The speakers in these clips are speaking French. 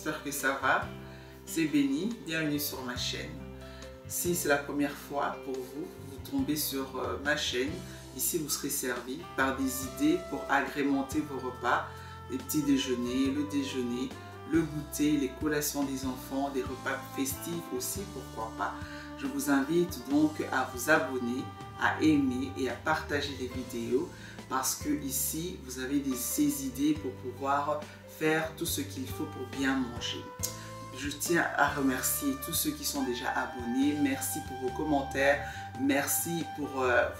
j'espère que ça va. C'est Béni, bienvenue sur ma chaîne. Si c'est la première fois pour vous, vous tombez sur ma chaîne. Ici, vous serez servi par des idées pour agrémenter vos repas, les petits déjeuners, le déjeuner, le goûter, les collations des enfants, des repas festifs aussi, pourquoi pas. Je vous invite donc à vous abonner, à aimer et à partager les vidéos parce que ici, vous avez ces idées pour pouvoir faire tout ce qu'il faut pour bien manger. Je tiens à remercier tous ceux qui sont déjà abonnés. Merci pour vos commentaires, merci pour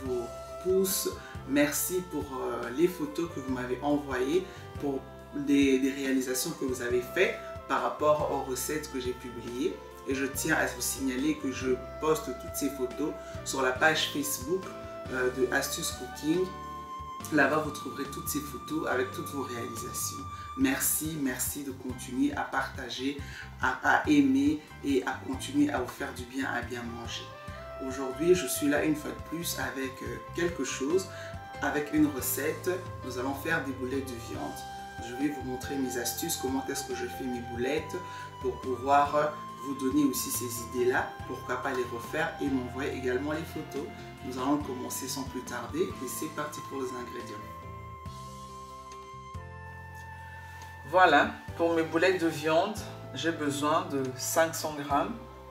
vos pouces, merci pour les photos que vous m'avez envoyées, pour des réalisations que vous avez faites par rapport aux recettes que j'ai publiées. Et je tiens à vous signaler que je poste toutes ces photos sur la page Facebook de Astuces Cooking. Là-bas, vous trouverez toutes ces photos avec toutes vos réalisations. Merci, merci de continuer à partager, à aimer et à continuer à vous faire du bien, à bien manger. Aujourd'hui, je suis là une fois de plus avec quelque chose, avec une recette. Nous allons faire des boulettes de viande. Je vais vous montrer mes astuces, comment est-ce que je fais mes boulettes pour pouvoir vous donner aussi ces idées-là, pourquoi pas les refaire et m'envoyer également les photos. Nous allons commencer sans plus tarder et c'est parti pour les ingrédients. Voilà, pour mes boulettes de viande, j'ai besoin de 500 g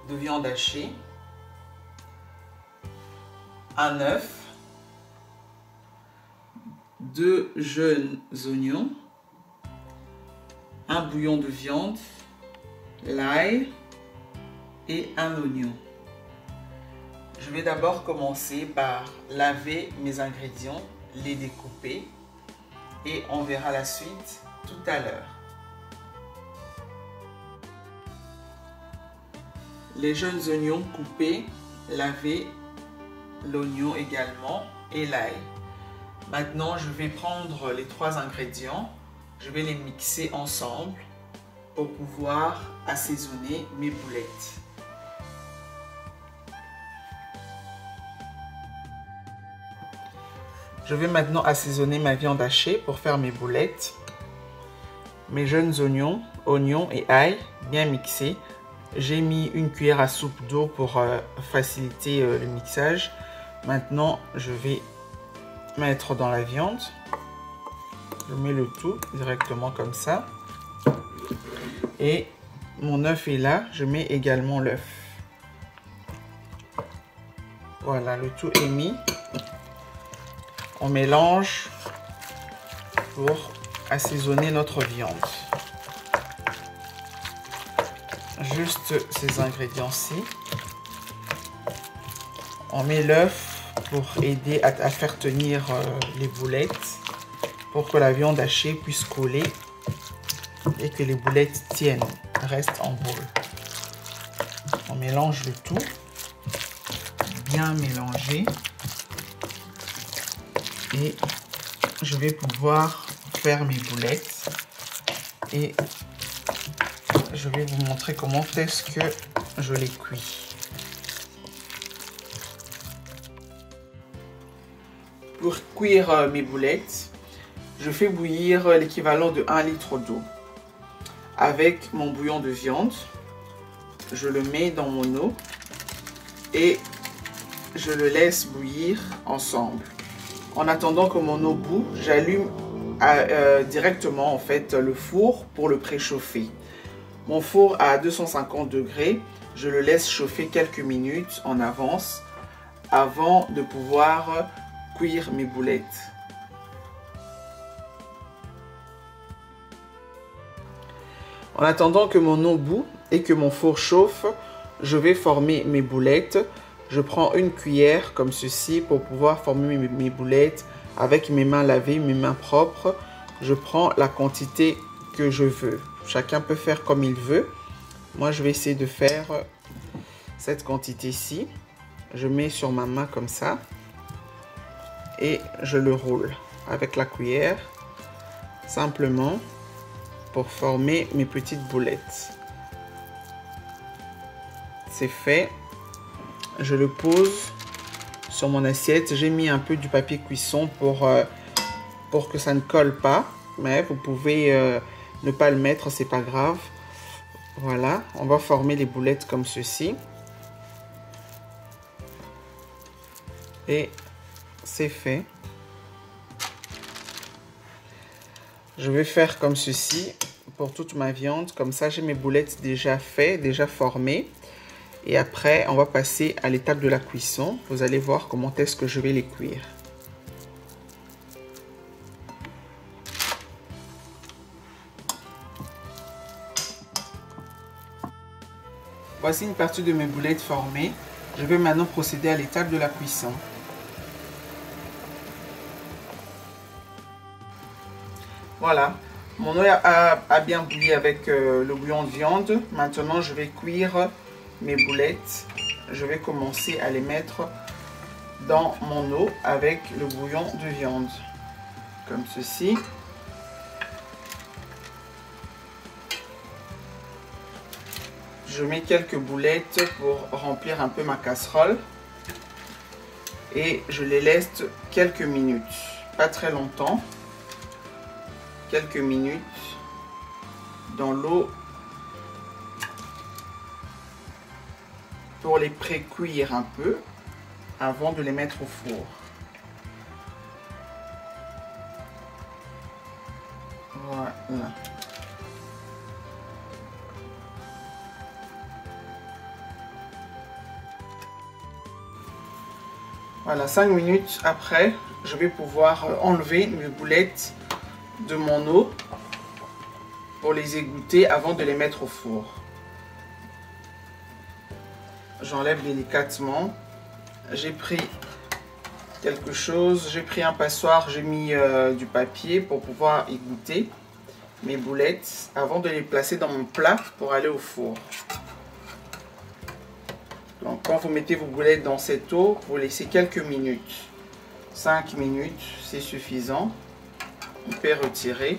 de viande hachée, un œuf, 2 jeunes oignons, un bouillon de viande, l'ail et un oignon. Je vais d'abord commencer par laver mes ingrédients, les découper et on verra la suite tout à l'heure. Les jeunes oignons coupés, lavés, l'oignon également et l'ail. Maintenant, je vais prendre les 3 ingrédients, je vais les mixer ensemble pour pouvoir assaisonner mes boulettes. Je vais maintenant assaisonner ma viande hachée pour faire mes boulettes. Mes jeunes oignons et ail bien mixés. J'ai mis une cuillère à soupe d'eau pour faciliter le mixage. Maintenant, je vais mettre dans la viande. Je mets le tout directement comme ça. Et mon œuf est là. Je mets également l'œuf. Voilà, le tout est mis. On mélange pour assaisonner notre viande. Juste ces ingrédients-ci. On met l'œuf pour aider à faire tenir les boulettes, pour que la viande hachée puisse coller et que les boulettes tiennent, restent en boule. On mélange le tout, bien mélanger. Et je vais pouvoir faire mes boulettes et je vais vous montrer comment est-ce que je les cuis. Pour cuire mes boulettes, je fais bouillir l'équivalent de 1 litre d'eau. Avec mon bouillon de viande, je le mets dans mon eau et je le laisse bouillir ensemble. En attendant que mon eau bout, j'allume directement en fait le four pour le préchauffer. Mon four à 250 degrés, je le laisse chauffer quelques minutes en avance avant de pouvoir cuire mes boulettes. En attendant que mon eau bout et que mon four chauffe, je vais former mes boulettes. Je prends une cuillère comme ceci pour pouvoir former mes boulettes avec mes mains lavées, mes mains propres. Je prends la quantité que je veux. Chacun peut faire comme il veut. Moi, je vais essayer de faire cette quantité-ci. Je mets sur ma main comme ça et je le roule avec la cuillère simplement pour former mes petites boulettes. C'est fait. Je le pose sur mon assiette. J'ai mis un peu du papier cuisson pour que ça ne colle pas. Mais vous pouvez ne pas le mettre, c'est pas grave. Voilà, on va former les boulettes comme ceci. Et c'est fait. Je vais faire comme ceci pour toute ma viande. Comme ça, j'ai mes boulettes déjà faites, déjà formées. Et après, on va passer à l'étape de la cuisson. Vous allez voir comment est-ce que je vais les cuire. Voici une partie de mes boulettes formées. Je vais maintenant procéder à l'étape de la cuisson. Voilà, mon eau a bien bouilli avec le bouillon de viande. Maintenant, je vais cuire mes boulettes. Je vais commencer à les mettre dans mon eau avec le bouillon de viande. Comme ceci. Je mets quelques boulettes pour remplir un peu ma casserole. Et je les laisse quelques minutes, pas très longtemps. Quelques minutes dans l'eau pour les pré-cuire un peu avant de les mettre au four. Voilà. Voilà, 5 minutes après, je vais pouvoir enlever mes boulettes de mon eau pour les égoutter avant de les mettre au four. J'enlève délicatement. J'ai pris quelque chose, j'ai pris un passoire, j'ai mis du papier pour pouvoir égoutter mes boulettes avant de les placer dans mon plat pour aller au four. Donc quand vous mettez vos boulettes dans cette eau, vous laissez quelques minutes. 5 minutes, c'est suffisant. On peut retirer.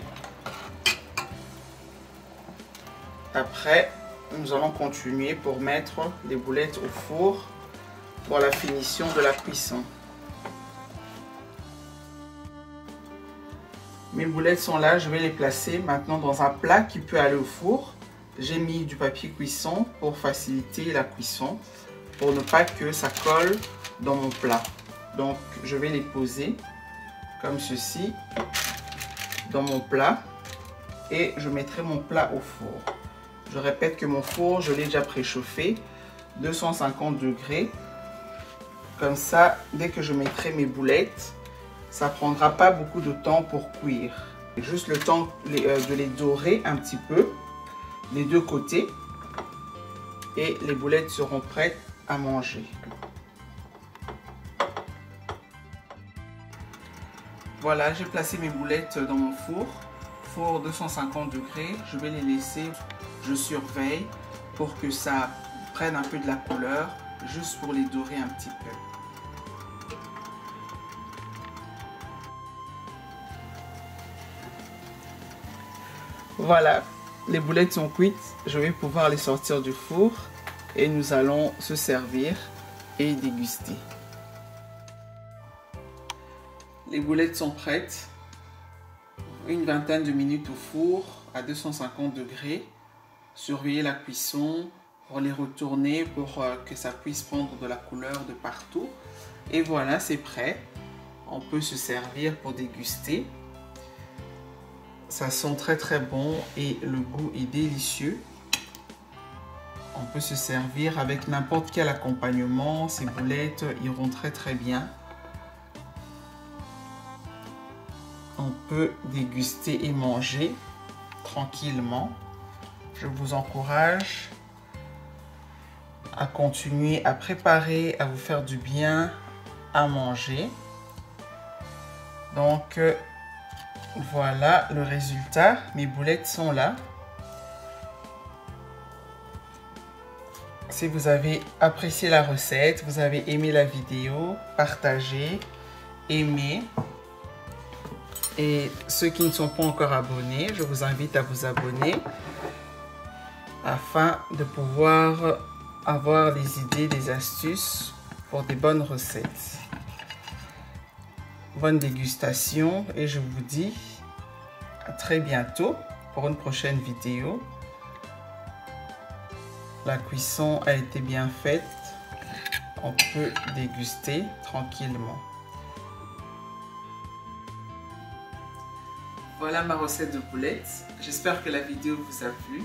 Après, nous allons continuer pour mettre les boulettes au four pour la finition de la cuisson. Mes boulettes sont là, je vais les placer maintenant dans un plat qui peut aller au four. J'ai mis du papier cuisson pour faciliter la cuisson, pour ne pas que ça colle dans mon plat. Donc, je vais les poser comme ceci dans mon plat et je mettrai mon plat au four. Je répète que mon four, je l'ai déjà préchauffé, 250 degrés. Comme ça, dès que je mettrai mes boulettes, ça ne prendra pas beaucoup de temps pour cuire. Juste le temps de les dorer un petit peu, les deux côtés. Et les boulettes seront prêtes à manger. Voilà, j'ai placé mes boulettes dans mon four. Four 250 degrés. Je vais les laisser, je surveille pour que ça prenne un peu de la couleur, juste pour les dorer un petit peu. Voilà, les boulettes sont cuites. Je vais pouvoir les sortir du four et nous allons se servir et déguster. Les boulettes sont prêtes. Une vingtaine de minutes au four à 250 degrés. Surveillez la cuisson pour les retourner pour que ça puisse prendre de la couleur de partout. Et voilà, c'est prêt. On peut se servir pour déguster. Ça sent très très bon et le goût est délicieux. On peut se servir avec n'importe quel accompagnement. Ces boulettes iront très très bien. On peut déguster et manger tranquillement. Je vous encourage à continuer à préparer, à vous faire du bien à manger. Donc voilà le résultat. Mes boulettes sont là. Si vous avez apprécié la recette, vous avez aimé la vidéo, partagez, aimez. Et ceux qui ne sont pas encore abonnés, je vous invite à vous abonner afin de pouvoir avoir des idées, des astuces pour des bonnes recettes. Bonne dégustation et je vous dis à très bientôt pour une prochaine vidéo. La cuisson a été bien faite. On peut déguster tranquillement. Voilà ma recette de boulettes. J'espère que la vidéo vous a plu.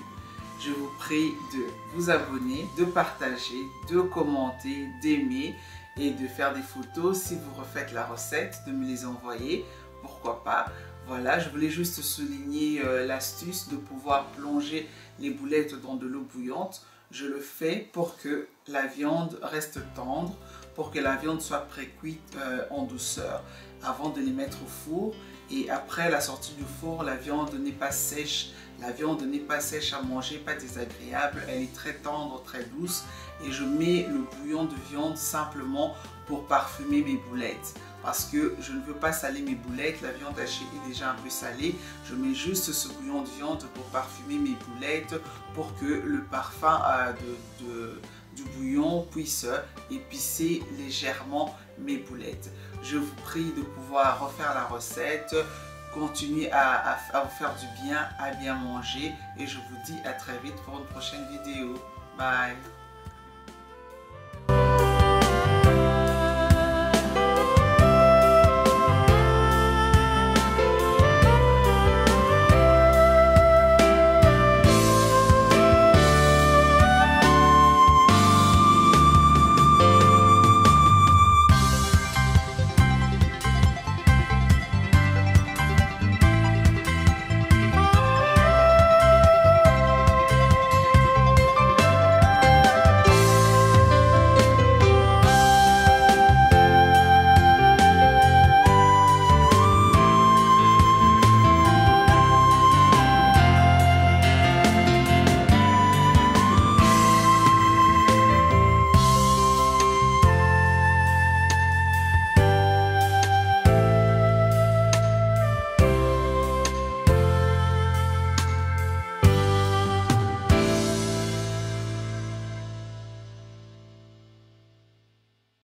Je vous prie de vous abonner, de partager, de commenter, d'aimer et de faire des photos si vous refaites la recette, de me les envoyer, pourquoi pas. Voilà, je voulais juste souligner l'astuce de pouvoir plonger les boulettes dans de l'eau bouillante. Je le fais pour que la viande reste tendre, pour que la viande soit pré-cuite en douceur avant de les mettre au four. Et après la sortie du four, la viande n'est pas sèche. La viande n'est pas sèche à manger, pas désagréable. Elle est très tendre, très douce. Et je mets le bouillon de viande simplement pour parfumer mes boulettes. Parce que je ne veux pas saler mes boulettes. La viande hachée est déjà un peu salée. Je mets juste ce bouillon de viande pour parfumer mes boulettes, pour que le parfum du bouillon puisse épicer légèrement mes boulettes. Je vous prie de pouvoir refaire la recette, continuer à vous faire du bien, à bien manger et je vous dis à très vite pour une prochaine vidéo. Bye!